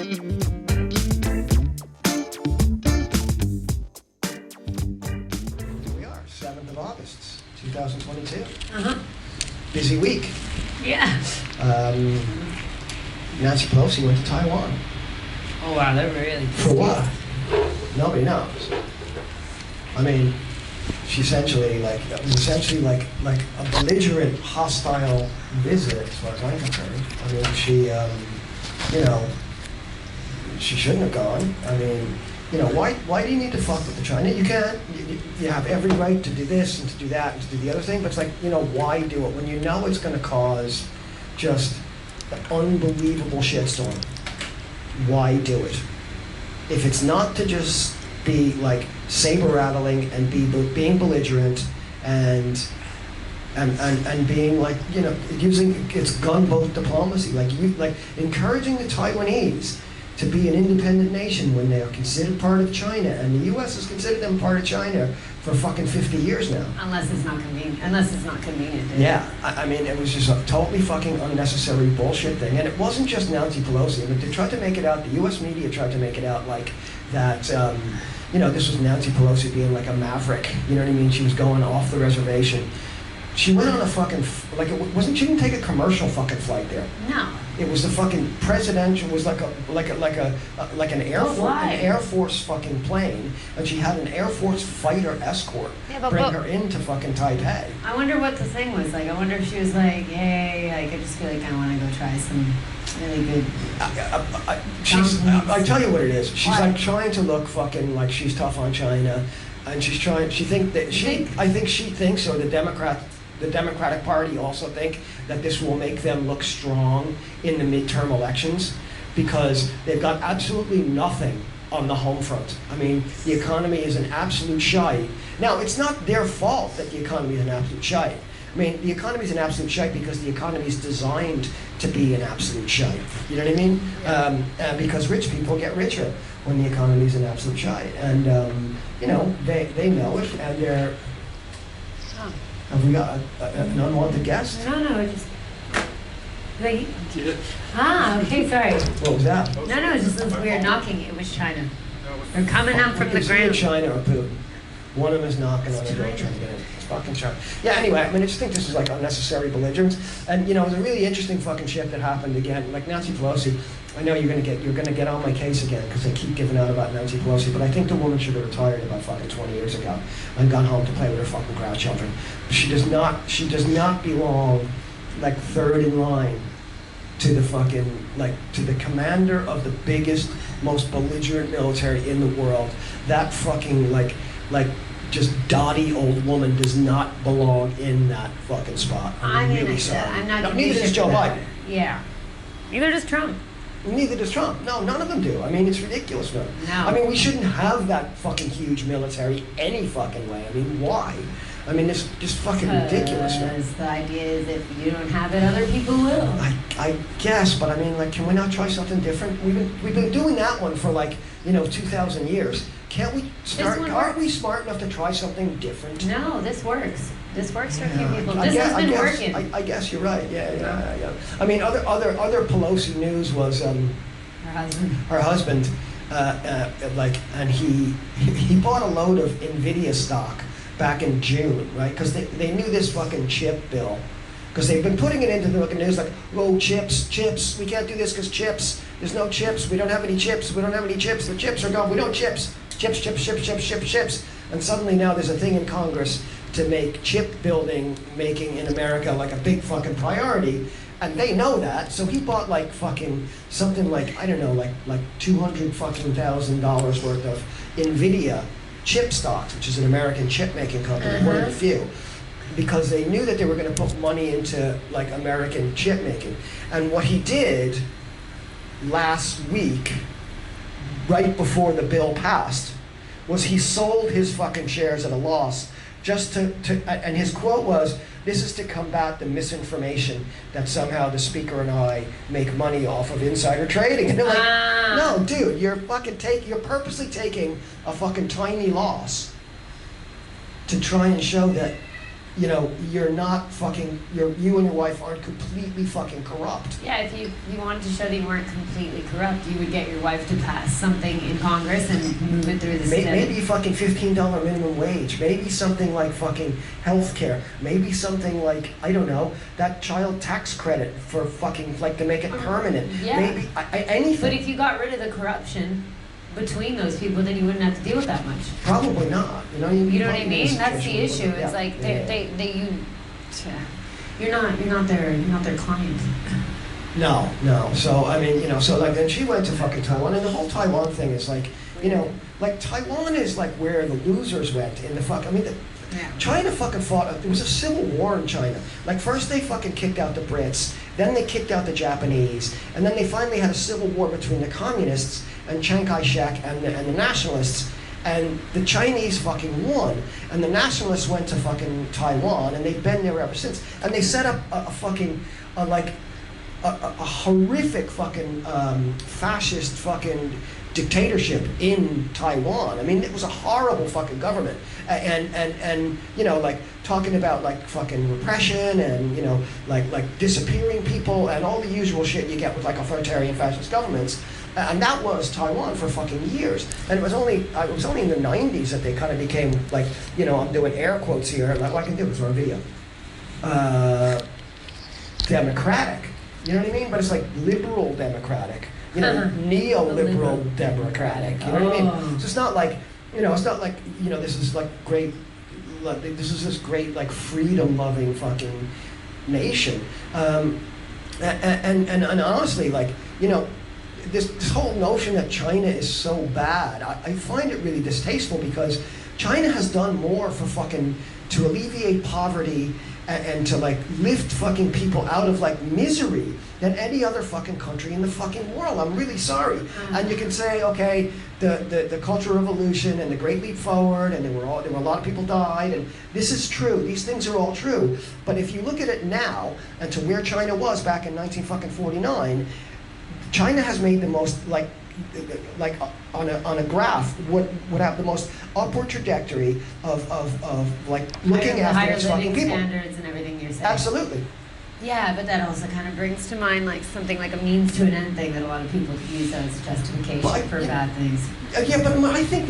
We are, 7th of August, 2022. Uh-huh. Busy week. Yeah. Nancy Pelosi went to Taiwan. Oh wow, they're really For what? Nobody knows. I mean, she essentially like a belligerent, hostile visit, as far as I'm concerned. I mean, she, she shouldn't have gone. I mean, why do you need to fuck with the China? You can't. You have every right to do this and to do that and to do the other thing, but it's like, why do it when you know it's going to cause just an unbelievable shitstorm? Why do it? If it's not to just be like saber rattling and being belligerent and being like using its gunboat diplomacy, like encouraging the Taiwanese to be an independent nation when they are considered part of China, and the U.S. has considered them part of China for fucking 50 years now. Unless it's not convenient. Yeah, I mean, it was just a totally fucking unnecessary bullshit thing, and it wasn't just Nancy Pelosi. I mean, they tried to make it out. The U.S. media tried to make it out like that. This was Nancy Pelosi being like a maverick. You know what I mean? She was going off the reservation. She went on a fucking she didn't take a commercial fucking flight there. No. It was the fucking presidential. Was like an Air Force fucking plane, and she had an Air Force fighter escort bring her into fucking Taipei. I wonder what the thing was like. I wonder if she was like, hey, I just feel like I want to go try some really good. I tell you what it is. She's like trying to look fucking like she's tough on China, and she's trying. I think she thinks, or the Democratic Party also think that this will make them look strong in the midterm elections because they've got absolutely nothing on the home front. I mean, the economy is an absolute shite. Now, it's not their fault that the economy is an absolute shite. I mean, the economy is an absolute shite because the economy is designed to be an absolute shite. You know what I mean? Yeah. Because rich people get richer when the economy is an absolute shite. And, they know it, and they're... Have we got an unwanted guest? No, just... okay, sorry. What was that? No, it's just this weird knocking. It was China. They're coming up from the It's ground. China or Putin. One of them is knocking on the door trying to get in. It's fucking China. Yeah, anyway, I mean, I just think this is like unnecessary belligerence. And, it was a really interesting fucking shit that happened again. Like Nancy Pelosi, I know you're gonna get on my case again because they keep giving out about Nancy Pelosi, but I think the woman should have retired about fucking 20 years ago and gone home to play with her fucking grandchildren. She does not belong like third in line to the fucking, to the commander of the biggest, most belligerent military in the world. That fucking, just dotty old woman does not belong in that fucking spot. I'm really sorry. I'm not. Neither does Joe Biden. Yeah. Neither does Trump. Neither does Trump. No, none of them do. I mean, it's ridiculous, man. No. I mean, we shouldn't have that fucking huge military any fucking way. I mean, why? I mean, it's just fucking ridiculous, man. Because the idea is if you don't have it, other people will. I guess, but I mean, can we not try something different? We've been doing that one for 2,000 years. Can't we start? Aren't we smart enough to try something different? No, this works. This works for a few people. This has been working. I guess you're right. Yeah. I mean, other Pelosi news was her husband. Her husband, and he bought a load of Nvidia stock back in June, right? Because they knew this fucking chip bill. Because they've been putting it into the news like, whoa, chips, we can't do this because chips, there's no chips, we don't have any chips, the chips are gone, we don't chips. And suddenly now there's a thing in Congress to make chip making in America like a big fucking priority. And they know that, so he bought something like $200,000 worth of Nvidia chip stocks, which is an American chip making company, one of the few. Because they knew that they were going to put money into American chip making. And what he did last week, right before the bill passed, was he sold his fucking shares at a loss just and his quote was, "This is to combat the misinformation that somehow the speaker and I make money off of insider trading." And they're like, no, dude, you're purposely taking a fucking tiny loss to try and show that you know, you're not fucking, you and your wife aren't completely fucking corrupt. Yeah, if you wanted to show that you weren't completely corrupt, you would get your wife to pass something in Congress and move it through the state. Maybe fucking $15 minimum wage. Maybe something like fucking healthcare. Maybe something like, I don't know, that child tax credit for fucking, like, to make it permanent. Yeah. Maybe anything. But if you got rid of the corruption between those people, then you wouldn't have to deal with that much. Probably not. You know what I mean? That's the issue. It's like you're not their client. No. So I mean, you know, so like then she went to fucking Taiwan, and the whole Taiwan thing is like, you know, like Taiwan is like where the losers went in the fuck. I mean, China fucking fought. There was a civil war in China. Like first they fucking kicked out the Brits, then they kicked out the Japanese, and then they finally had a civil war between the communists and Chiang Kai-shek and the nationalists. And the Chinese fucking won, and the nationalists went to fucking Taiwan, and they've been there ever since. And they set up a horrific fucking fascist fucking dictatorship in Taiwan. I mean, it was a horrible fucking government, and you know, like talking about like fucking repression and you know, like disappearing people and all the usual shit you get with like authoritarian fascist governments. And that was Taiwan for fucking years. And it was only in the 90s that they kind of became like, you know, I'm doing air quotes here, like what I can do is on video. Democratic. You know what I mean? But it's like liberal democratic. You know, neoliberal democratic. You know what I mean? So it's not like, you know, this is like great, this is this great like freedom-loving fucking nation. And honestly, like, you know, this whole notion that China is so bad, I find it really distasteful because China has done more for fucking, to alleviate poverty and to like lift fucking people out of like misery than any other fucking country in the fucking world. I'm really sorry. And you can say, okay, the Cultural Revolution and the Great Leap Forward, and there were a lot of people died, and this is true. These things are all true. But if you look at it now and to where China was back in 1949, China has made the most like on a graph would have the most upward trajectory of like looking after its fucking people. Higher living standards and everything you're saying. Absolutely. Yeah, but that also kind of brings to mind like something like a means to an end thing that a lot of people could use as justification for bad things. Yeah, but I think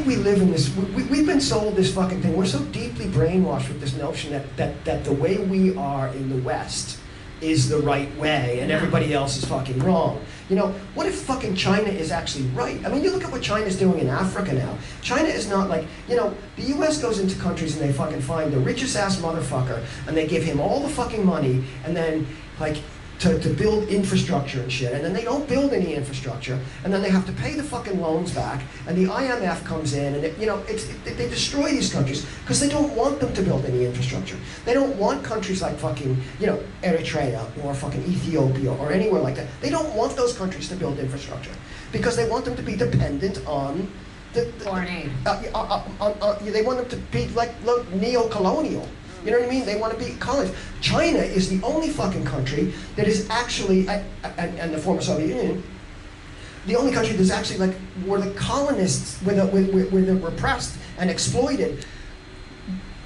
we live in this. We've been sold this fucking thing. We're so deeply brainwashed with this notion that the way we are in the West is the right way and everybody else is fucking wrong. You know, what if fucking China is actually right? I mean, you look at what China's doing in Africa now. China is not like, you know, the US goes into countries and they fucking find the richest ass motherfucker and they give him all the fucking money and then like to build infrastructure and shit, and then they don't build any infrastructure, and then they have to pay the fucking loans back, and the IMF comes in, and they destroy these countries because they don't want them to build any infrastructure. They don't want countries like fucking, you know, Eritrea or fucking Ethiopia or anywhere like that. They don't want those countries to build infrastructure because they want them to be dependent on foreign aid. They want them to be like neo-colonial. You know what I mean? They want to be colonies. China is the only fucking country that is actually, and the former Soviet Union, the only country that's actually like, where the colonists, where they're repressed and exploited,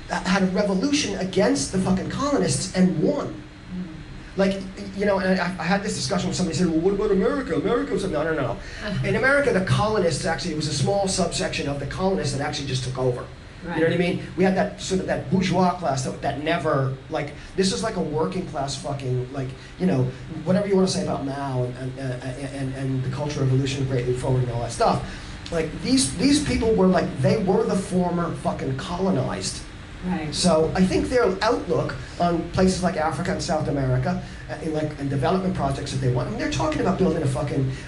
had a revolution against the fucking colonists and won. Like, you know, and I had this discussion with somebody who said, well, what about America? America was, no. In America, the colonists actually, it was a small subsection of the colonists that actually just took over. Right. You know what I mean? We had that sort of that bourgeois class that never, like, this is like a working class fucking, like, you know, whatever you want to say about Mao and the Cultural Revolution, Great Leap Forward and all that stuff. Like, these people were like, they were the former fucking colonized. Right. So I think their outlook on places like Africa and South America, and development projects that they want, I mean, they're talking about building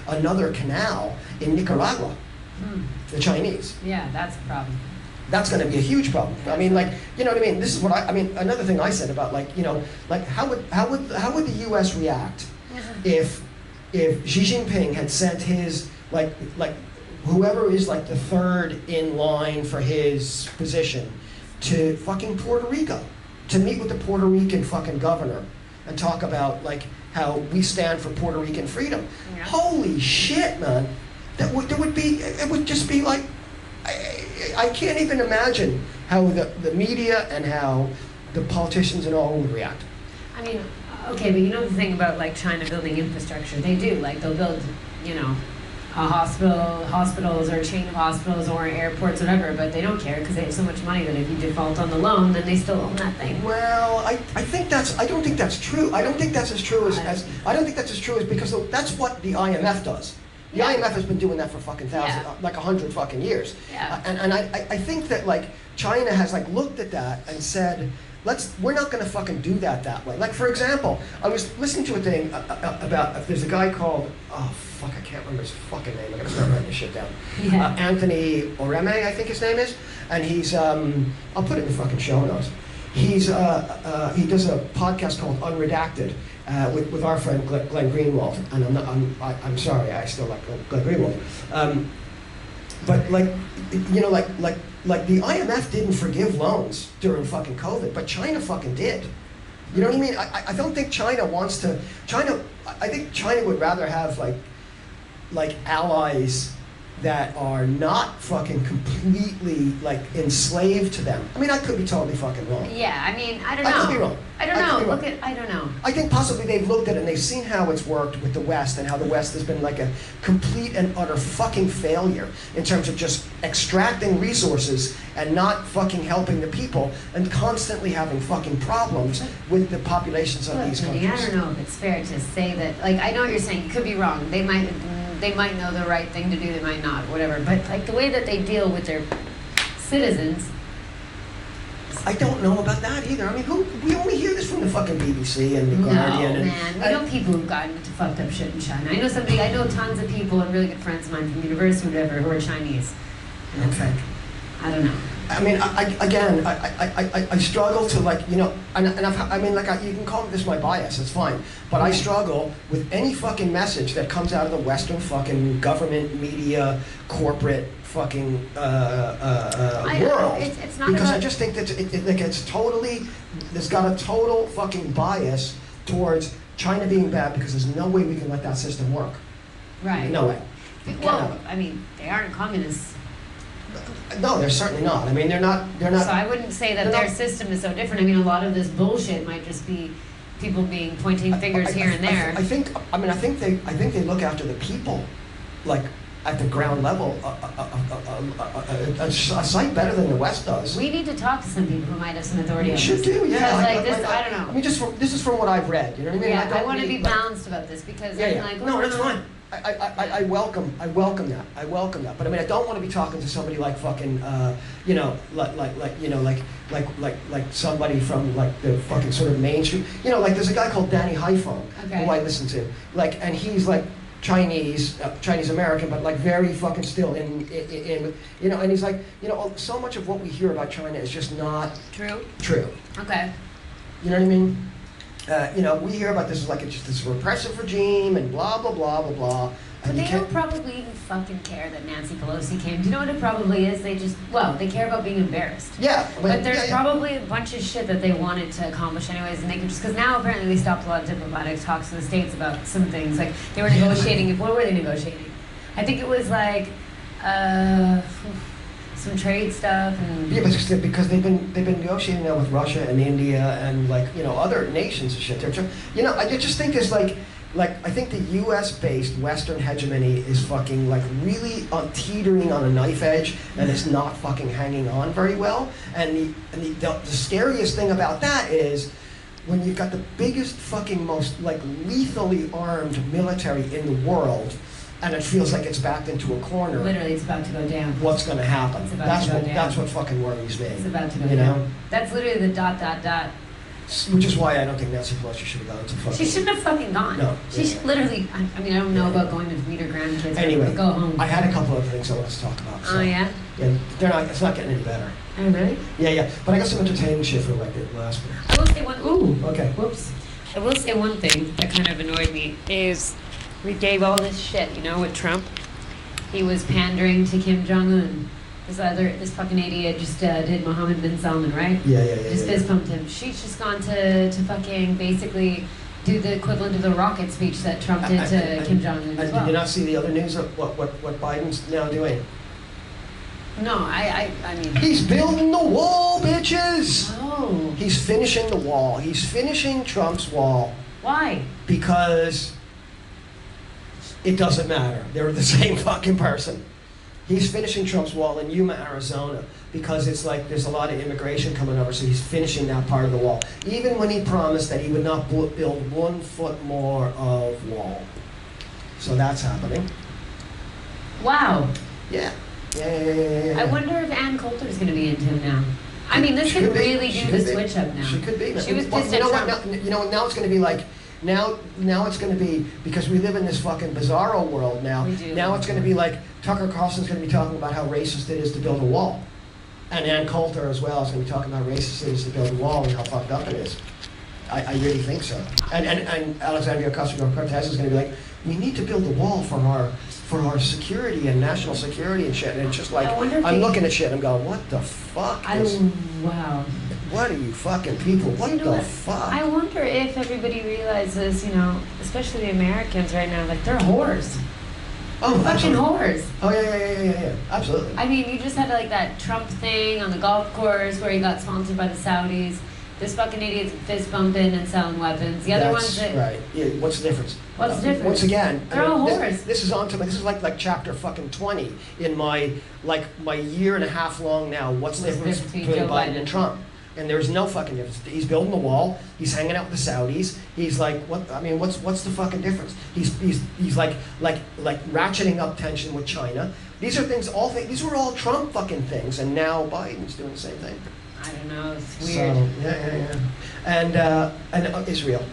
another canal in Nicaragua, the Chinese. Yeah, that's a problem. That's going to be a huge problem. I mean, like, you know what I mean? This is what I mean, another thing I said about, like, you know, like, how would the U.S. react if Xi Jinping had sent his, like whoever is like the third in line for his position to fucking Puerto Rico to meet with the Puerto Rican fucking governor and talk about like how we stand for Puerto Rican freedom? Yeah. Holy shit, man! It would just be like, I can't even imagine how the media and how the politicians and all would react. I mean, okay, but you know the thing about like China building infrastructure, they do, like they'll build, you know, a hospitals or a chain of hospitals or airports, whatever, but they don't care because they have so much money that if you default on the loan, then they still own that thing. Well, I don't think that's true. I don't think that's as true as because that's what the IMF does. The IMF has been doing that for fucking like 100 fucking years. Yeah. And I think that like China has like looked at that and said, we're not going to fucking do that way. Like, for example, I was listening to a thing about, there's a guy called, oh fuck, I can't remember his fucking name. I gotta start writing this shit down. Yeah. Anthony Oreme, I think his name is. And he's, I'll put it in the fucking show notes. He does a podcast called Unredacted with our friend Glenn Greenwald. And I'm sorry, I still like Glenn Greenwald. But like, you know, like the IMF didn't forgive loans during fucking COVID, but China fucking did. You know what I mean? I don't think China wants to. I think China would rather have like allies that are not fucking completely like enslaved to them. I mean, I could be totally fucking wrong. Yeah, I mean, I don't know. I could be wrong. I don't know. I don't know. I think possibly they've looked at it and they've seen how it's worked with the West and how the West has been like a complete and utter fucking failure in terms of just extracting resources and not fucking helping the people and constantly having fucking problems with the populations of these countries. I don't know if it's fair to say that, like, I know what you're saying, you could be wrong. They might know the right thing to do, they might not, whatever. But like the way that they deal with their citizens. I don't know about that either. I mean, we only hear this from the fucking BBC and the Guardian. No, man. We know people who've gotten into fucked up shit in China. I know tons of people and really good friends of mine from university, whatever, who are Chinese. And it's like, I don't know. I mean, I struggle to like, you know, you can call this my bias, it's fine. But I struggle with any fucking message that comes out of the Western fucking government, media, corporate fucking world. It's not because about, I just think that there's got a total fucking bias towards China being bad because there's no way we can let that system work. Right. No way. Well, I mean, they aren't communists. No, they're certainly not. I mean, they're not. So I wouldn't say that their system is so different. I mean, a lot of this bullshit might just be people pointing fingers here and there. I think they look after the people, like at the ground level, a sight better than the West does. We need to talk to some people who might have some authority. We should do, yeah. I don't know. I mean, this is from what I've read. You know what I mean? Yeah, I want to be balanced about this because no, that's fine. I welcome that. I welcome that. But I mean, I don't want to be talking to somebody like fucking, like somebody from like the fucking sort of mainstream. You know, like there's a guy called Danny Haiphong who I listen to. Like, and he's like Chinese American, but like very fucking still in you know. And he's like, you know, so much of what we hear about China is just not true. Okay. You know what I mean? You know, we hear about this as like it's just this repressive regime and blah, blah, blah, blah, blah. But they don't probably even fucking care that Nancy Pelosi came. Do you know what it probably is? They care about being embarrassed. Yeah. But there's probably a bunch of shit that they wanted to accomplish anyways, and they could just, because now apparently they stopped a lot of diplomatic talks in the States about some things. Like, they were negotiating, what were they negotiating? I think it was like, some trade stuff and but because they've been negotiating now with Russia and India and like, you know, other nations and shit. They're you know, I just think there's like I think the U.S.-based Western hegemony is fucking like really teetering on a knife edge and it's not fucking hanging on very well. And the scariest thing about that is when you've got the biggest fucking most like lethally armed military in the world. And it feels like it's backed into a corner. Literally, it's about to go down. What's going to happen? It's about to go down. That's what fucking worries me. It's about to go down. Know? That's literally the ... Which is why I don't think Nancy Pelosi should have gone to fucking... She shouldn't have fucking gone. No. She should literally... I mean, I don't know about going to meet her grandkids. Anyway, but go home. I had a couple of things I wanted to talk about. So. Oh, yeah? Yeah, it's not getting any better. Oh, really? Yeah. But I got some entertaining shit for like the last one. I will say one... Ooh, okay. Whoops. I will say one thing that kind of annoyed me is we gave all this shit, you know, with Trump. He was pandering to Kim Jong-un. This fucking idiot just did Mohammed bin Salman, right? Yeah. Just fist pumped him. She's just gone to fucking basically do the equivalent of the rocket speech that Trump did to Kim Jong-un as well. Did you not see the other news of what Biden's now doing? No, I mean... He's building the wall, bitches! Oh, Oh. He's finishing the wall. He's finishing Trump's wall. Why? Because it doesn't matter. They're the same fucking person. He's finishing Trump's wall in Yuma, Arizona, because it's like there's a lot of immigration coming over, so he's finishing that part of the wall. Even when he promised that he would not build 1 foot more of wall. So that's happening. Wow. Yeah. I wonder if Ann Coulter's going to be into him now. I mean, this could really do the switch up now. She could be. She was pissed you at know Trump. what? Now it's going to be like, now it's going to be, because we live in this fucking bizarro world now. We do. Now it's going to be like, Tucker Carlson's going to be talking about how racist it is to build a wall. And Ann Coulter as well is going to be talking about how racist it is to build a wall and how fucked up it is. I really think so. And Alexandria Ocasio-Cortez is going to be like, we need to build a wall for our security and national security and shit. And it's just like, I'm looking at shit and I'm going, what the fuck wow. What are you fucking people? What the fuck? I wonder if everybody realizes, especially the Americans right now, like they're whores. Oh, fucking whores. Oh yeah, absolutely. I mean, you just had like that Trump thing on the golf course where he got sponsored by the Saudis. This fucking idiot's fist bumping and selling weapons. The other ones that... right. Yeah, what's the difference? What's the difference? Once again, they're all whores. This is on to this is like chapter fucking 20 in my year and a half long now. What's the difference between Biden and Trump? And there's no fucking difference. He's building the wall. He's hanging out with the Saudis. He's like, what? I mean, what's the fucking difference? He's like ratcheting up tension with China. These are things. These were all Trump fucking things, and now Biden's doing the same thing. I don't know. It's weird. So yeah. And Israel.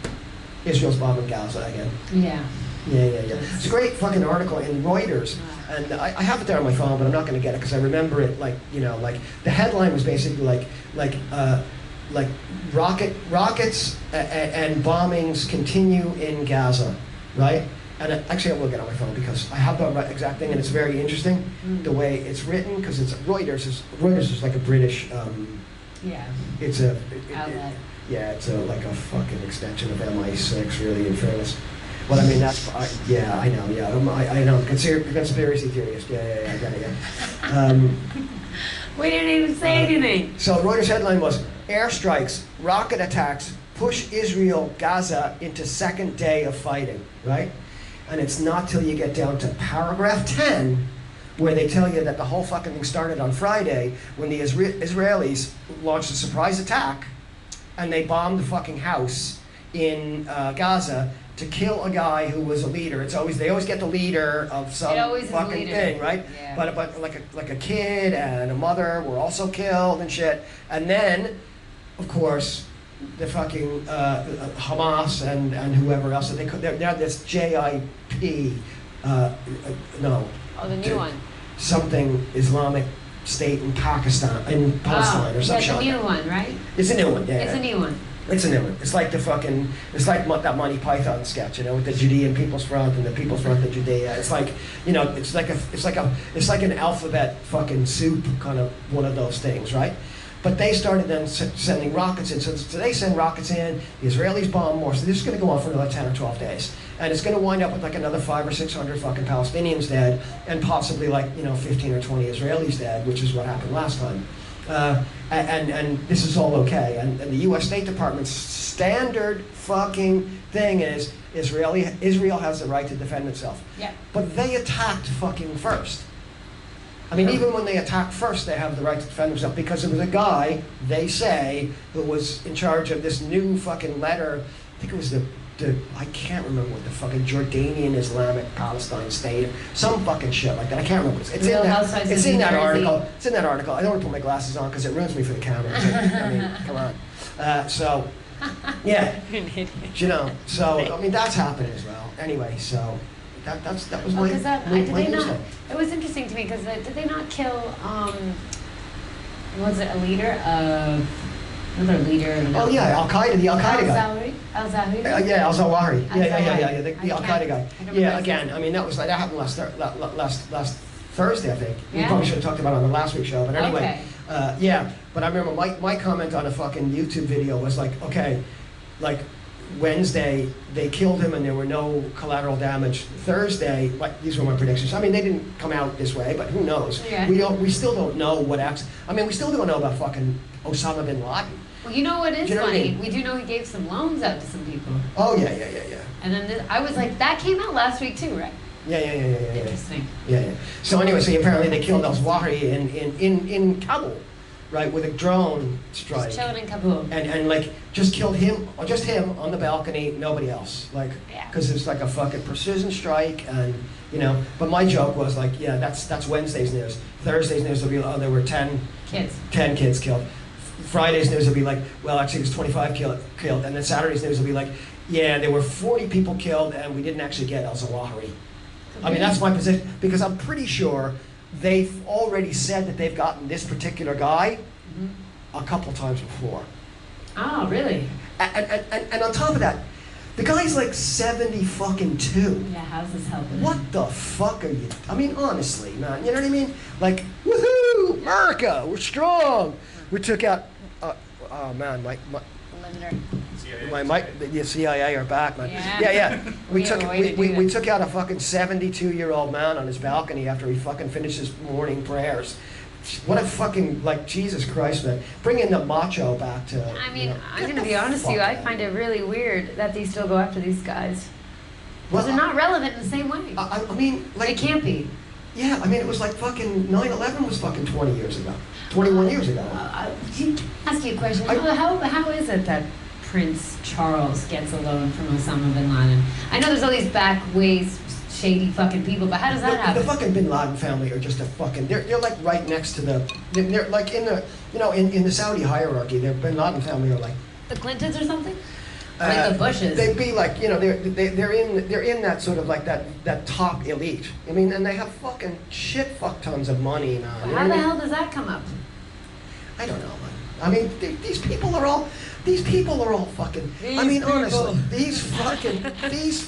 Israel's bombing Gaza again. Yeah. Yeah. It's a great fucking article in Reuters, and I have it there on my phone, but I'm not going to get it because I remember it. Like the headline was basically like rockets and bombings continue in Gaza, right? And actually, I will get it on my phone because I have the exact thing, and it's very interesting the way it's written because it's Reuters is like a British. It's a outlet. It's like a fucking extension of MI6, really, in fairness. Well, I mean, I know, I know. Conspiracy theorist, I get it, We didn't even say anything. So Reuters headline was, airstrikes, rocket attacks, push Israel, Gaza into second day of fighting, right? And it's not till you get down to paragraph 10 where they tell you that the whole fucking thing started on Friday when the Israelis launched a surprise attack and they bombed the fucking house in Gaza to kill a guy who was a leader. They always get the leader of some fucking thing, right? Yeah. But like a kid and a mother were also killed and shit. And then, of course, the fucking Hamas and whoever else they're this JIP the new one. Something Islamic State in Palestine or some shit. It's a new one, right? It's a new one, yeah. It's a new one. It's a new one. It's like that Monty Python sketch, with the Judean People's Front and the People's Front of Judea. It's like, it's like an alphabet fucking soup kind of one of those things, right? But they started then sending rockets in. So they send rockets in, the Israelis bomb more. So this is going to go on for another 10 or 12 days. And it's going to wind up with like another 500 or 600 fucking Palestinians dead, and possibly 15 or 20 Israelis dead, which is what happened last time. And this is all okay. And the U.S. State Department's standard fucking thing is Israel has the right to defend itself. Yeah. But they attacked fucking first. I mean, even when they attacked first, they have the right to defend themselves because there was a guy, they say, who was in charge of this new fucking letter. I think it was I can't remember what the fucking Jordanian Islamic Palestine State, or some fucking shit like that. I can't remember. It's in that article. It's in that article. I don't want to put my glasses on because it ruins me for the camera. I mean, come on. Yeah. So I mean, that's happening as well. Anyway, so that was my news. It was interesting to me because did they not kill? Was it a leader of? Another leader. Oh yeah, Al Qaeda, the Al Qaeda guy. Al-Zawahiri? Yeah, Al-Zawahiri. Yeah, the Al Qaeda guy. Yeah, again, I mean that happened last Thursday, I think. We probably should have talked about it on the last week's show, but anyway. Okay. But I remember my comment on a fucking YouTube video was like, okay, like Wednesday they killed him and there were no collateral damage. Thursday, these were my predictions. I mean, they didn't come out this way, but who knows? Yeah. We still don't know we still don't know about fucking Osama bin Laden. Well, you know what is Do you know what I funny? mean? We do know he gave some loans out to some people. Oh, yeah. And then I was like, that came out last week too, right? Yeah. Interesting. Yeah. So anyway, apparently they killed Zawahari in Kabul, right, with a drone strike. Just chilling in Kabul. And like, just killed him, or just him on the balcony, nobody else. Like, because it's like a fucking precision strike, and, you know, but my joke was like, yeah, that's Wednesday's news. Thursday's news will be, oh, there were 10 kids killed. Friday's news will be like, well, actually, it was 25 killed. And then Saturday's news will be like, yeah, there were 40 people killed, and we didn't actually get Zawahari. I mean, that's my position, because I'm pretty sure they've already said that they've gotten this particular guy a couple times before. Oh, really? And on top of that, the guy's like 70 fucking 2. Yeah, how's this helping? What the fuck are you? I mean, honestly, man, you know what I mean? Like, woohoo, America, we're strong. We took out, oh man, the CIA are back, man. Yeah. We took out a fucking 72-year-old man on his balcony after he fucking finished his morning prayers. What a fucking, like, Jesus Christ, man. Bring in the macho back to, I mean, I'm going to be honest with you, I find it really weird that they still go after these guys. Because they're not relevant in the same way. I mean, like... They can't be. Yeah, I mean, it was like fucking 9/11 was fucking 20 years ago. 21 years ago. Ask you a question. How is it that Prince Charles gets a loan from Osama bin Laden? I know there's all these back ways, shady fucking people, but how does that happen? The fucking bin Laden family are just a fucking, they're like right next to they're like in the, you know, in the Saudi hierarchy, the bin Laden family are like. The Clintons or something? Like the Bushes. They'd be like, you know, they're in that sort of like that top elite. I mean, and they have fucking fuck tons of money now. Well, how the hell does that come up? I don't know, man. I mean, these people are all fucking. I mean, honestly, these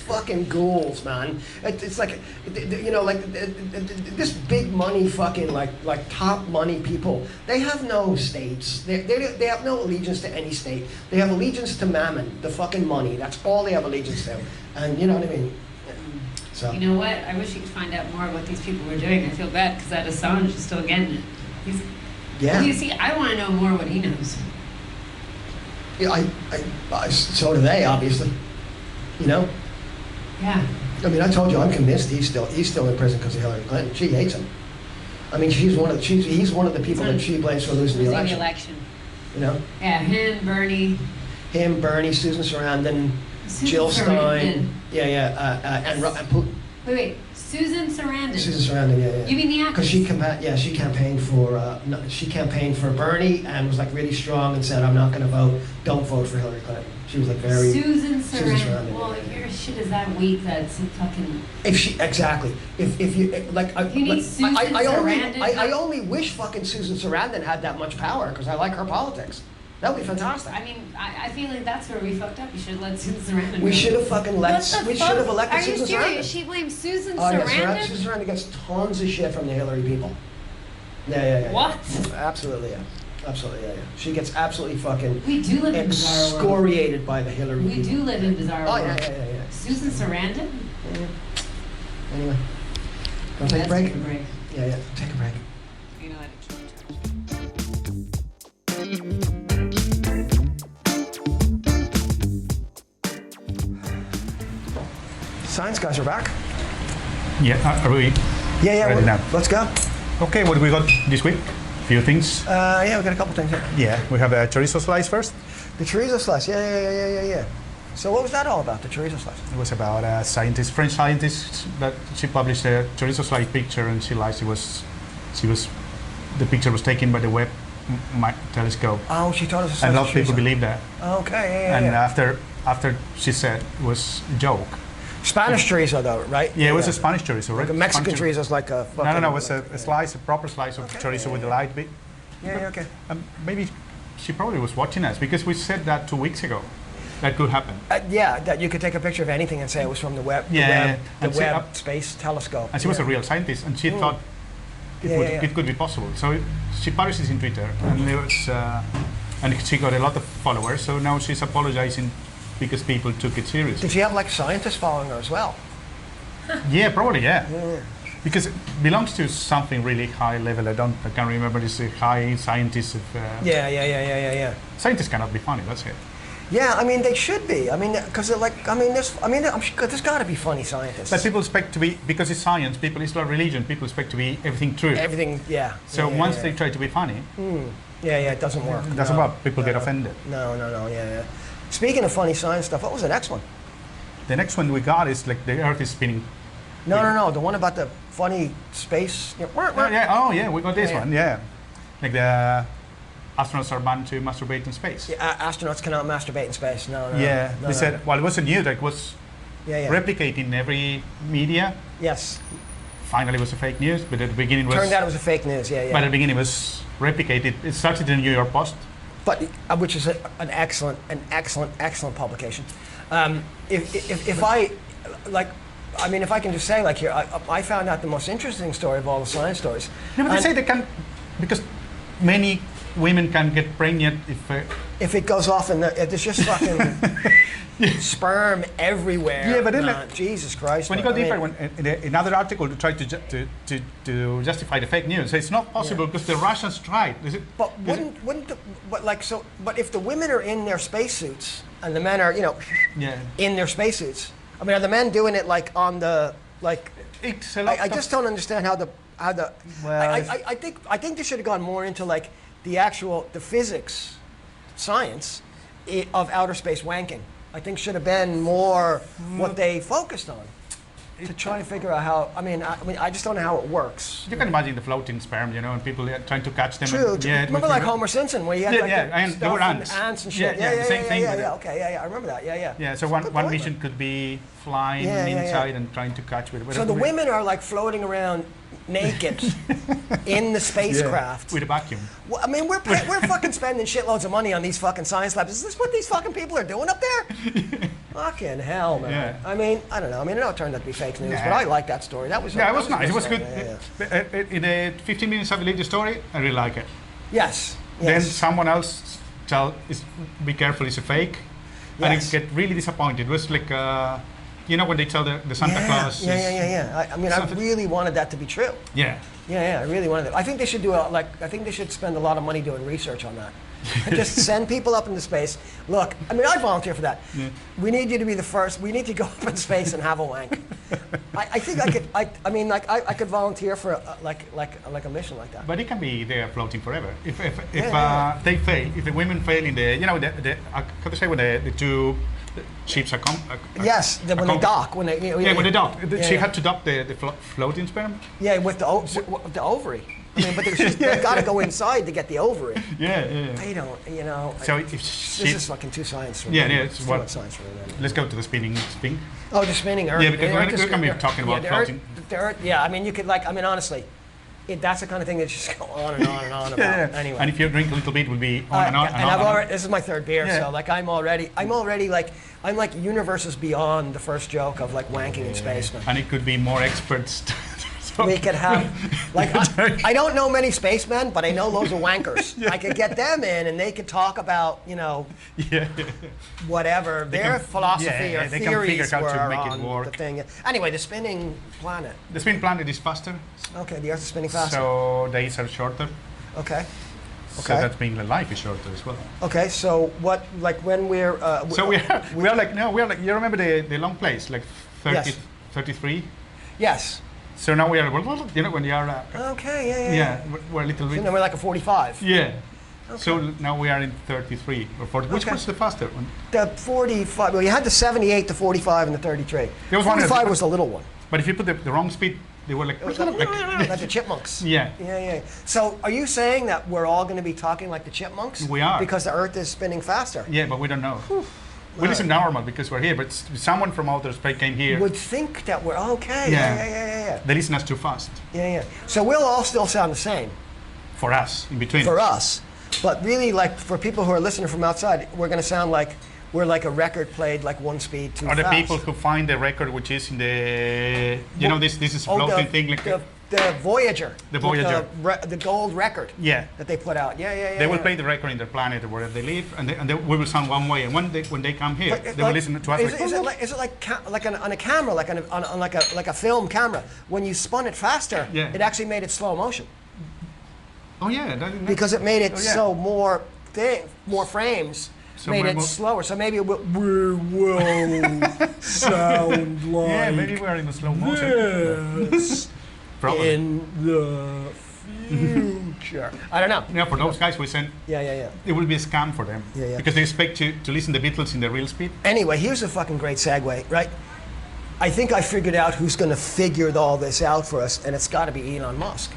fucking ghouls, man. It's like, you know, like this big money fucking like top money people. They have no states. They have no allegiance to any state. They have allegiance to mammon, the fucking money. That's all they have allegiance to. And you know what I mean. So. You know what? I wish you could find out more what these people were doing. I feel bad because that Assange is still getting it. Yeah. You see, I want to know more what he knows. Yeah, so do they, obviously. You know? Yeah. I mean, I told you, I'm convinced he's still in prison because of Hillary Clinton. She hates him. I mean, he's one of the people that she blames for losing the election. You know? Yeah, him, Bernie, Susan Sarandon, Jill Stein. And Putin. Wait. Susan Sarandon. Yeah. You mean the actress? Because she campaigned for Bernie and was like really strong and said, I'm not going to vote. Don't vote for Hillary Clinton. She was like very. Susan Sarandon. Well, if your shit is that weak, that's fucking. Exactly. If you like. You need Susan Sarandon. I only wish fucking Susan Sarandon had that much power because I like her politics. That would be fantastic. I mean, I feel like that's where we fucked up. We should have let Susan Sarandon. We should have fucking elected Susan Sarandon. Are you serious? She blames Susan Sarandon? Sarandon? Susan Sarandon gets tons of shit from the Hillary people. Yeah. What? Absolutely, yeah. She gets absolutely fucking. We do live in bizarre world. Excoriated by the Hillary people. We do live in bizarre world. Yeah. Susan Sarandon? Yeah. Anyway, want to take a break? Take a break. Yeah. Take a break. You know what? Science guys are back. Yeah, are we? Yeah. Ready now? Let's go. Okay, what do we got this week? A few things. Yeah, we got a couple things here. Yeah, we have a chorizo slice first. The chorizo slice. Yeah. So what was that all about? The chorizo slice? It was about a scientist, French scientist, that she published a chorizo slice picture, and she lied. The picture was taken by the Webb telescope. Oh, she told us. And a lot of people believe that. Okay, yeah. And after she said it was a joke. Spanish chorizo, though, right? Yeah, it was a Spanish chorizo, right? Like a Mexican chorizo is like a. No, it was a slice, a proper slice of chorizo with the light bit. Yeah, okay. Maybe she probably was watching us because we said that 2 weeks ago. That could happen. That you could take a picture of anything and say it was from the Webb. Yeah, the Webb Space Telescope. And she was a real scientist, and she thought it could be possible. So she published this in Twitter, and there was, and she got a lot of followers. So now she's apologizing because people took it seriously. Did she have like scientists following her as well? Yeah, probably. Yeah. Because it belongs to something really high level. I can't remember this high scientists of. Yeah. Scientists cannot be funny. That's it. Yeah, I mean they should be. I mean, because there's got to be funny scientists. But people expect to be, because it's science. It's not religion. People expect to be everything true. Everything, yeah. So once they try to be funny, it doesn't work. It doesn't work. People get offended. No, yeah. Speaking of funny science stuff, what was the next one? The next one we got is like the Earth is spinning. No, the one about the funny space. We got this one. Yeah, like the astronauts are banned to masturbate in space. Yeah, astronauts cannot masturbate in space. No. They said, well, it wasn't new. Like, it was replicated in every media. Yes. Finally, it was a fake news, but at the beginning it was. Turned out it was a fake news. Yeah. But at the beginning, it was replicated. It started in the New York Post. But which is an excellent publication. If I can just say, like, here, I found out the most interesting story of all the science stories. No, but they say they can, because many women can get pregnant if it goes off and there's just fucking sperm everywhere. Yeah, but then Jesus Christ. When you go deeper, in another article to try to justify the fake news, it's not possible because the Russians tried. But if the women are in their spacesuits and the men are, in their spacesuits, I mean, are the men doing it like on the like? I just don't understand how the. Well, I think they should have gone more into like the physics, science of outer space wanking. I think should have been more what they focused on to try and figure out how. I mean, I just don't know how it works. You can imagine the floating sperm, and people trying to catch them. True. Remember like Homer Simpson, where you had there were ants and shit. Same thing. Okay, I remember that. Yeah. So one mission could be flying inside and trying to catch with. So the women are like floating around naked in the spacecraft with a vacuum. Well, I mean, we're fucking spending shitloads of money on these fucking science labs. Is this what these fucking people are doing up there? Fucking hell, man. Yeah. I mean, I don't know. I mean, it turned out to be fake news, but I like that story. That was it was nice. It was good. In the 15 minutes I believe the story, I really like it. Yes. Then someone else be careful, it's a fake, and I get really disappointed. It was like. When they tell the Santa Claus. Yeah. I mean, I really wanted that to be true. Yeah. I really wanted it. I think they should I think they should spend a lot of money doing research on that. Just send people up into space. Look, I mean, I'd volunteer for that. Yeah. We need you to be the first. We need to go up in space and have a wank. I think I could. I could volunteer for a mission like that. But it can be there floating forever. If they fail, if the women fail in the how to say when the two ships are yes, when they dock. When they dock. She had to dock the floating sperm. Yeah, with the ovary. I mean, but they got to go inside to get the ovary. Yeah. They don't, So this is fucking too science for me. It's what science for me. Let's go to the spinning thing. Oh, the spinning Earth. Yeah, because we're going to be talking about floating. The Earth, I mean, you could honestly, that's the kind of thing that just go on and on and on about. Anyway. And if you drink a little bit, it will be on and on. And this is my third beer, so like I'm like universes beyond the first joke of like wanking in space. Man. And it could be more experts. We could have, I don't know many spacemen, but I know loads of wankers. I could get them in, and they could talk about, whatever their philosophy or theories were on the thing. Anyway, the spinning planet. The spinning planet is faster. Okay, the Earth is spinning faster. So days are shorter. Okay. So that means the life is shorter as well. Okay, so what, when we're... so we are like, you remember the long place, like 30, 33? Yes. So now we are, when you are... okay, yeah, we're a little bit... So now we're like a 45. Yeah. Okay. So now we are in 33 or 40. Which was the faster one? The 45, well, you had the 78, the 45, and the 33. The 45 was the little one. But if you put the wrong speed, they were like the chipmunks. Yeah. So are you saying that we're all going to be talking like the chipmunks? We are. Because the Earth is spinning faster. Yeah, but we don't know. We listen normal because we're here, but someone from outer space came here. Would think that we're okay. Yeah. They listen us too fast. Yeah. So we'll all still sound the same. For us, in between. For us. But really, like, for people who are listening from outside, we're going to sound like we're like a record played like one speed too fast. Or the people who find the record which is in the, this is a floating thing. Like the Voyager. The Voyager. The gold record. Yeah. That they put out. Yeah. They will play the record in their planet or wherever they live, and we will sound one way. And when they come here, they will listen to us. Is it like on a camera, like on like a film camera? When you spun it faster, it actually made it slow motion. Oh yeah. Because it made it so more frames. So made it slower, so maybe it will sound like. Yeah, maybe we're in the slow motion. Yes, probably. In the future. I don't know. Yeah, for those guys we sent. Yeah. It will be a scam for them. Yeah. Because they expect to listen to the Beatles in the real speed. Anyway, here's a fucking great segue, right? I think I figured out who's going to figure all this out for us, and it's got to be Elon Musk.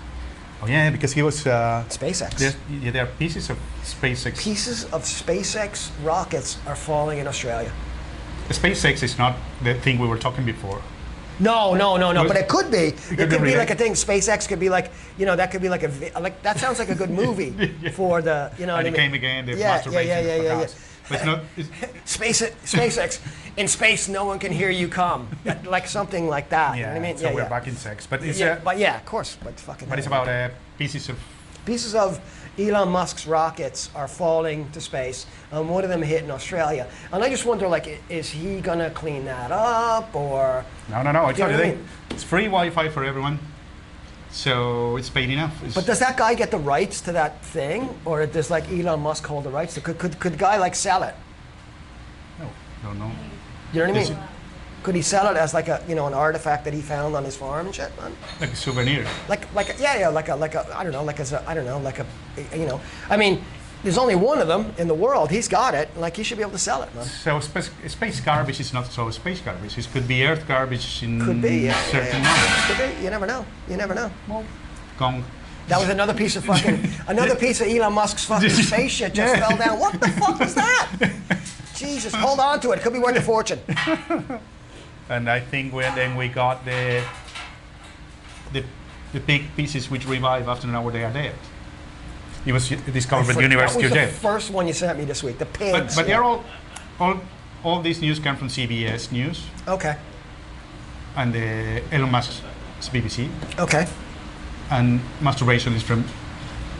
Oh yeah, because he was SpaceX. There are pieces of SpaceX. Pieces of SpaceX rockets are falling in Australia. SpaceX is not the thing we were talking before. No. But it could be. It could be like a thing. SpaceX could be like, that could be like that sounds like a good movie for the, And it came again. The masturbation. Yeah. But it's not. SpaceX. In space, no one can hear you come. Like something like that. Yeah. You know what I mean? So we're back in sex, but it's of course. But fucking. But it's about pieces of Elon Musk's rockets are falling to space, and one of them hit in Australia. And I just wonder, like, is he gonna clean that up or? No. I tell you, it's free Wi-Fi for everyone, so it's paid enough. But does that guy get the rights to that thing, or does like Elon Musk hold the rights? Could the guy like sell it? No, don't know. You know what I mean? Could he sell it as like a an artifact that he found on his farm and shit, man? Like a souvenir. Like I mean, there's only one of them in the world. He's got it. Like, he should be able to sell it, man. So space garbage is not so space garbage. It could be Earth garbage in certain moments. Could be. You never know. Well, gong. That was another piece of piece of Elon Musk's fucking space shit just fell down. What the fuck was that? Jesus, hold on to it. It could be worth a fortune. And I think then we got the big pieces which revive after an hour they are dead. It was discovered at the University of Yale. That was the first one you sent me this week, the pigs. But they're all these news come from CBS News. Okay. And the Elon Musk's BBC. Okay. And masturbation is from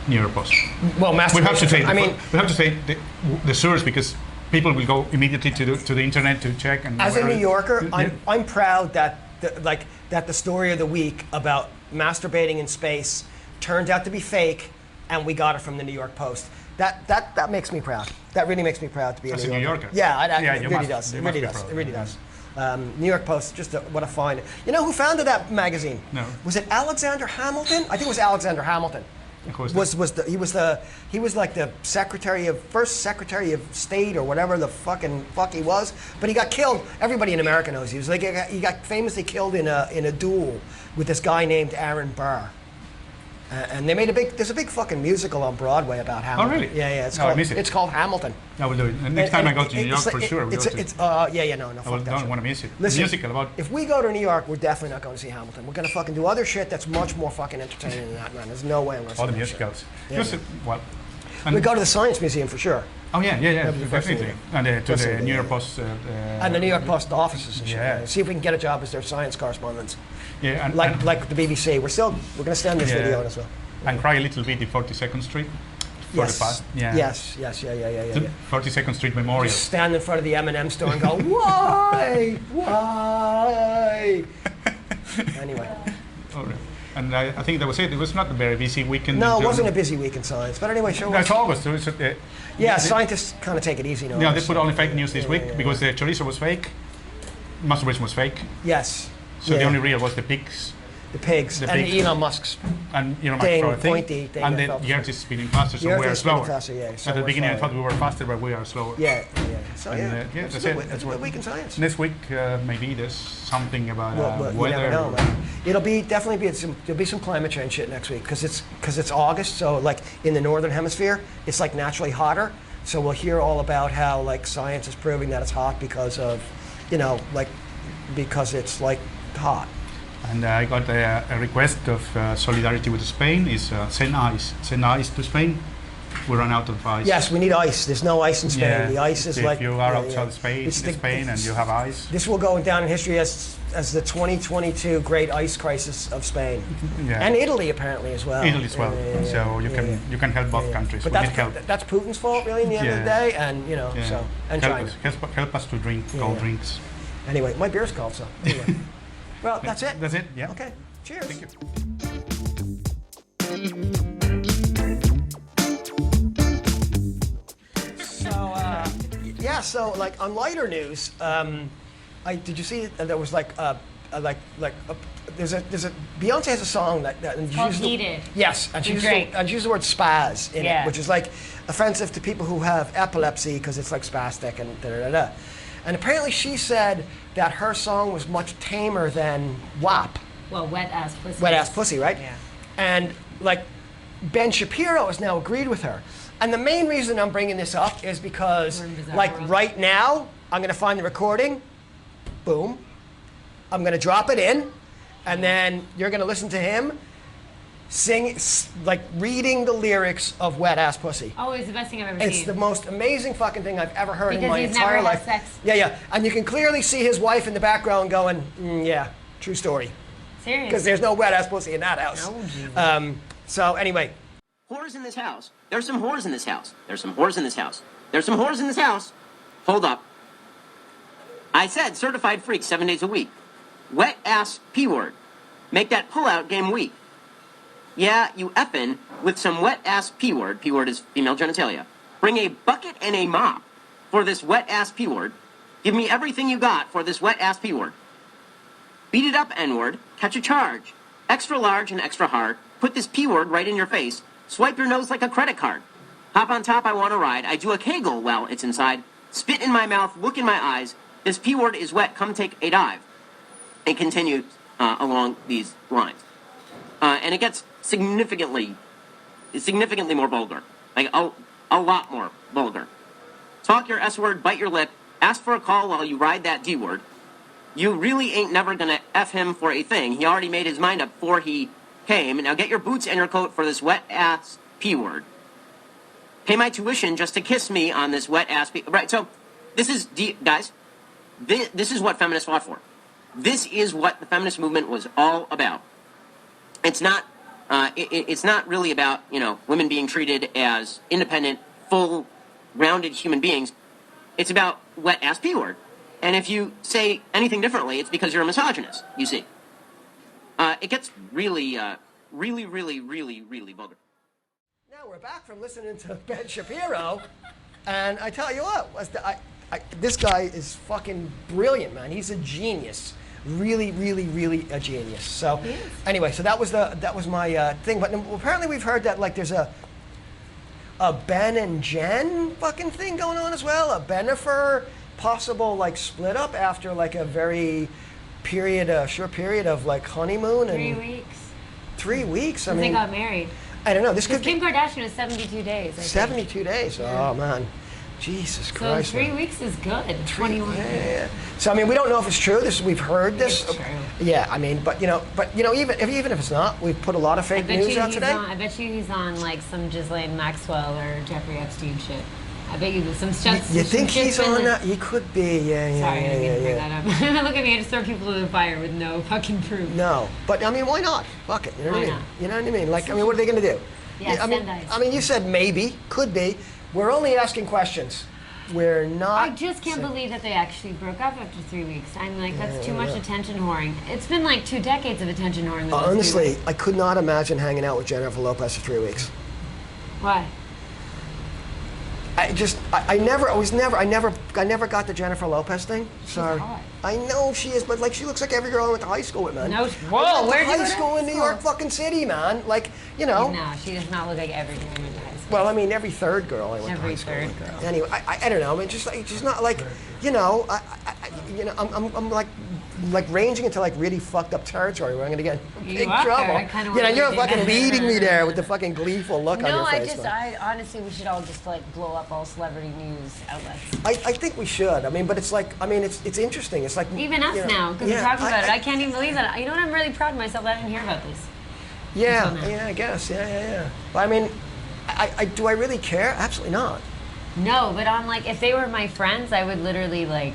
New York Post. Well, masturbation. We have to say the source, because people will go immediately to the internet to check. And as a New Yorker, I'm proud that the story of the week about masturbating in space turned out to be fake, and we got it from the New York Post. That makes me proud. That really makes me proud to be a New Yorker. Yeah, it really does. It really does. New York Post, what a find. You know who founded that magazine? No. Was it Alexander Hamilton? I think it was Alexander Hamilton. Of course. He was like the first Secretary of State or whatever the fuck he was, but he got killed. Everybody in America knows he was like he got famously killed in a duel with this guy named Aaron Burr. And they made there's a big fucking musical on Broadway about Hamilton. Oh, really? Yeah. It's called Hamilton. I will do it. And next time I go to New York, for sure. No, I don't want to miss it. Listen, musical about. If we go to New York, we're definitely not going to see Hamilton. We're going to fucking do other shit that's much more fucking entertaining than that, man. There's no way I'm going to see all the musicals. We go to the Science Museum for sure. Oh yeah, definitely. And to the New York Post. And the New York Post offices and shit. Yeah. See if we can get a job as their science correspondents. Yeah, like the BBC. We're going to send this video on as well. And cry a little bit in 42nd Street. Yes. Yes. 42nd Street Memorial. Just stand in front of the M&M store and go, why? Anyway. All right. And I think that was it. It was not a very busy weekend. No, it wasn't a busy week in science. But anyway, sure. No, it's August. So scientists kind of take it easy now. Yeah, they put only fake news this week because the chorizo was fake, masturbation was fake. Yes. So the only real was the pigs. The pigs. And Elon Musk's pointy thing. And the Earth is spinning faster, so we are slower. At the beginning, I thought we were faster, but we are slower. Yeah. So that's it. It's a good week in science. Next week, maybe there's something about weather. You never know, man. There'll be some climate change shit next week because it's August. So like in the northern hemisphere, it's like naturally hotter. So we'll hear all about how like science is proving that it's hot because of, because it's like hot. And I got a request of solidarity with Spain. Is send ice to Spain. we run out of ice. Yes, we need ice. There's no ice in Spain. Yeah. The ice is if like... you are outside Spain, It's the- Spain and you have ice. This will go down in history as the 2022 great ice crisis of Spain. Yeah. And Italy, apparently, as well. Italy as well. So you can help both countries. But We need help. that's Putin's fault, really, in the end of the day, and, you know, Yeah. so... And help China. help us to drink cold drinks. Anyway, my beer's cold, so... Anyway. Well, that's it. That's it, yeah. Okay, cheers. Thank you. So like on lighter news, did you see that there was there's a Beyonce has a song that Called Heated. Yes, and she used the word spaz in it, which is like offensive to people who have epilepsy because it's like spastic and da-da-da-da. And apparently she said that her song was much tamer than WAP. Well, wet ass pussy. Wet ass pussy, right? Yeah. And like Ben Shapiro has now agreed with her. And the main reason I'm bringing this up is because, like, right now, I'm going to find the recording. Boom. I'm going to drop it in. And then you're going to listen to him sing, like, reading the lyrics of Wet Ass Pussy. Oh, it's the best thing I've ever It's seen. the most amazing fucking thing I've ever heard in my Because he's entire never life. had sex. Yeah. And you can clearly see his wife in the background going, yeah, true story. Serious. Because there's no wet ass pussy in that house. Oh, Jesus. So anyway. Whores in this house. There's some whores in this house. There's some whores in this house. There's some whores in this house. Hold up. I said certified freaks 7 days a week. Wet ass P-word. Make that pull-out game weak. Yeah, you effin' with some wet ass P-word. P-word is female genitalia. Bring a bucket and a mop for this wet ass P-word. Give me everything you got for this wet ass P-word. Beat it up, N-word. Catch a charge. Extra large and extra hard. Put this P-word right in your face. Swipe your nose like a credit card. Hop on top, I want to ride. I do a kegel while it's inside. Spit in my mouth, look in my eyes. This P-word is wet, come take a dive. It continues along these lines. And it gets significantly more vulgar. Like, a lot more vulgar. Talk your S-word, bite your lip, ask for a call while you ride that D-word. You really ain't never gonna F him for a thing. He already made his mind up before he came. Now get your boots and your coat for this wet-ass P-word. Pay my tuition just to kiss me on this wet-ass P... Right, so this is... Guys, this is what feminists fought for. This is what the feminist movement was all about. It's not... it's not really about, you know, women being treated as independent, full, rounded human beings. It's about wet-ass P-word. And if you say anything differently, it's because you're a misogynist, you see. It gets really vulgar. Now we're back from listening to Ben Shapiro, and I tell you what, this guy is fucking brilliant, man. He's a genius, really a genius. So anyway, so that was my thing. But apparently we've heard that like there's a Ben and Jen fucking thing going on as well. A Benifer possible like split up after like a very short period of like honeymoon. 3 weeks. 3 weeks? I mean, they got married. I don't know. This could Kim Kardashian is 72 days. 72 days. Yeah. Oh man, Jesus Christ. So 3 weeks is good. 21. Yeah. So I mean, we don't know if it's true. We've heard this. It's true. Yeah, I mean, but even if it's not, we've put a lot of fake news out today. I bet you he's on like some Ghislaine Maxwell or Jeffrey Epstein shit. I bet you some stuff. You think he's on that? He could be. Yeah. Sorry, I didn't bring that up. Look at me, I just throw people to the fire with no fucking proof. No, but I mean, why not? Fuck it. You know what I mean? Not? You know what I mean? Like, I mean, what are they going to do? Yeah, I mean, you said maybe, could be. We're only asking questions. We're not. I just can't believe that they actually broke up after 3 weeks. I'm like, that's too much attention whoring. It's been like 2 decades of attention whoring. Honestly, I could not imagine hanging out with Jennifer Lopez for 3 weeks. Why? I never got the Jennifer Lopez thing. Sorry. Hot. I know she is, but like she looks like every girl I went to high school with, man. No, whoa, where'd you go high to school high in New school? York fucking city, man. Like, you know. No, she does not look like every girl I went to high school. Well, I mean, every third girl I went to high school with. Every third girl. Anyway, I don't know. I mean, just like she's not like, you know, I'm like ranging into like really fucked up territory where I'm gonna get in big trouble. You know, you're fucking leading me there with the fucking gleeful look on your face. I honestly, we should all just like blow up all celebrity news outlets. I think we should. I mean, but it's like, I mean, it's interesting. It's like Even us now, because we're talking about it. I can't even believe that. You know what? I'm really proud of myself that I didn't hear about this. Yeah, I guess. Yeah. But I mean, do I really care? Absolutely not. No, but on like, if they were my friends, I would literally like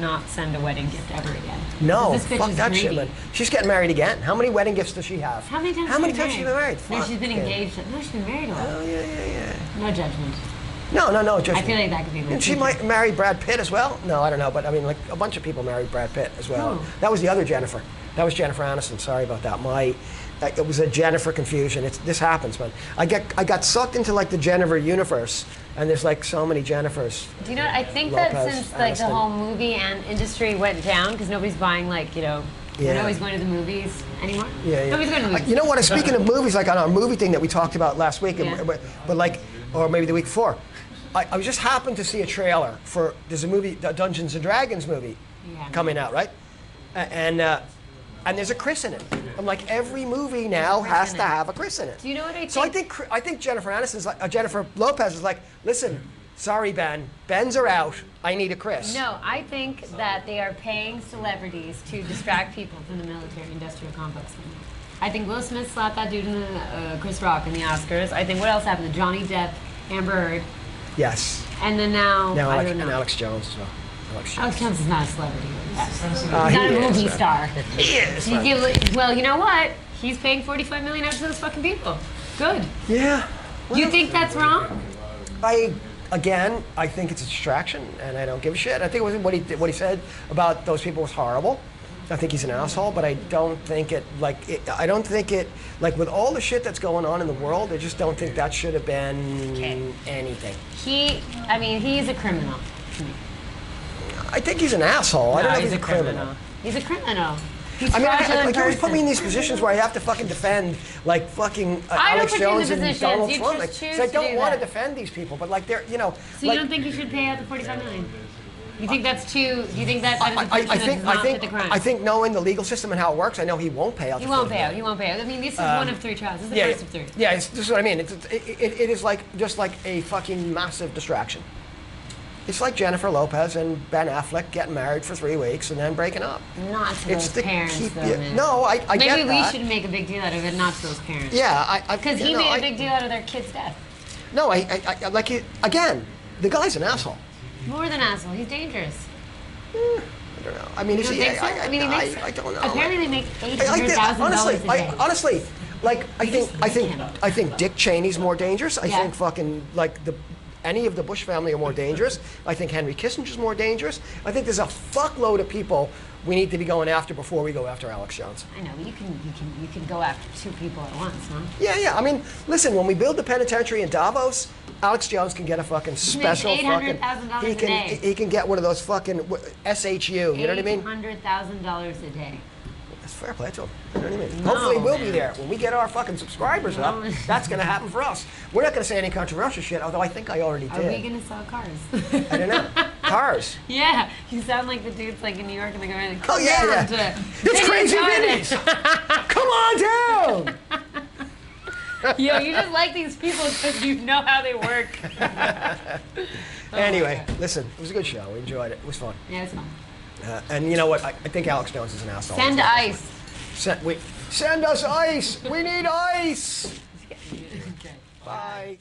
not send a wedding gift ever again. No, This bitch fuck is that greedy. shit, man. She's getting married again. How many wedding gifts does she have? How many times? How many times has she been married? No, she's been Fuck, engaged. No, she's been married a lot. Oh, yeah. No judgment. No, just. I feel like that could be my And she might marry Brad Pitt as well? No, I don't know, but I mean, like, a bunch of people married Brad Pitt as well. Who? That was the other Jennifer. That was Jennifer Aniston. Sorry about that. It was a Jennifer confusion. This happens, man. I got sucked into like the Jennifer universe, and there's like so many Jennifers. Do you know? I think that Lopez, since like the Aniston. whole movie and industry went down because nobody's buying like Yeah. nobody's going to the movies anymore. Yeah. Nobody's going to the movies. You know what? Speaking of movies, like on our movie thing that we talked about last week, Yeah. but like, or maybe the week before, I just happened to see a trailer for there's a movie, the Dungeons and Dragons movie, Yeah. coming out, right? And there's a Chris in it. I'm like, every movie now Chris has in to it. have a Chris in it. Do you know what I think? So I think Jennifer Aniston's like Jennifer Lopez is like, listen, sorry Ben, Ben's are out. I need a Chris. No, I think that they are paying celebrities to distract people from the military-industrial complex. I think Will Smith slapped that dude in the Chris Rock in the Oscars. I think what else happened? Johnny Depp, Amber Heard, Yes. and then now I Alex, don't know. and Alex Jones as well. Alex Jones is not a celebrity. He's He not a movie is, star. He is. Well, you know what? He's paying $45 million out to those fucking people. Good. Yeah. You think that's wrong? I think it's a distraction, and I don't give a shit. I think what he said about those people was horrible. I think he's an asshole, but I don't think it with all the shit that's going on in the world. I just don't think that should have been anything. He's a criminal to me. I think he's an asshole. I don't know if he's a criminal. He's a criminal. He's I mean, fraudulent you always put me in person. these positions where I have to fucking defend, like fucking I don't Alex put you in the Jones and positions. Donald You Trump. just choose I to don't do want to that. defend these people, but like they're, So you don't think he should pay out the $45 million? You think that's too? You think that is a person that does not fit the crime? I think knowing the legal system and how it works, I know he won't pay out. He the won't $40 pay out. million. He won't pay out. I mean, this is one of 3 trials. This is the Yeah, first of 3. yeah, this is what I mean. It is like just like a fucking massive distraction. It's like Jennifer Lopez and Ben Affleck getting married for 3 weeks and then breaking up. Not to those parents, though, man. No, I get Maybe we that. should make a big deal out of it, not to those parents. Yeah, Because he made a big deal out of their kid's death. No, I like it again. The guy's an asshole. More than asshole. He's dangerous. I don't know. I mean, You is don't he? think so? I mean, he makes. I don't know. Apparently, they make Honestly, $800,000 a day. honestly, like I just think him. I think Dick Cheney's more dangerous. I Yeah. think fucking like any of the Bush family are more dangerous. I think Henry Kissinger's more dangerous. I think there's a fuckload of people we need to be going after before we go after Alex Jones. I know, but you can go after 2 people at once, huh? Yeah. I mean, listen, when we build the penitentiary in Davos, Alex Jones can get a fucking special fucking. $800,000 He a day. can he can get one of those fucking SHU. You know what I mean? $800,000 a day. That's fair play to him. You know what I mean? No, Hopefully we'll be man. there. When we get our fucking subscribers up, that's going to happen for us. We're not going to say any controversial shit, although I think I already Are did. we gonna sell cars? I don't know. Cars. Yeah, you sound like the dudes like in New York and they're going to Oh, yeah. It's crazy Vinnie's. Come on down. Yo, you just like these people because you know how they work. Anyway, listen, it was a good show. We enjoyed it. It was fun. Yeah, it's fun. And you know what? I think Alex Jones is an asshole. Send ice. Send us ice. We need ice. Okay. Bye.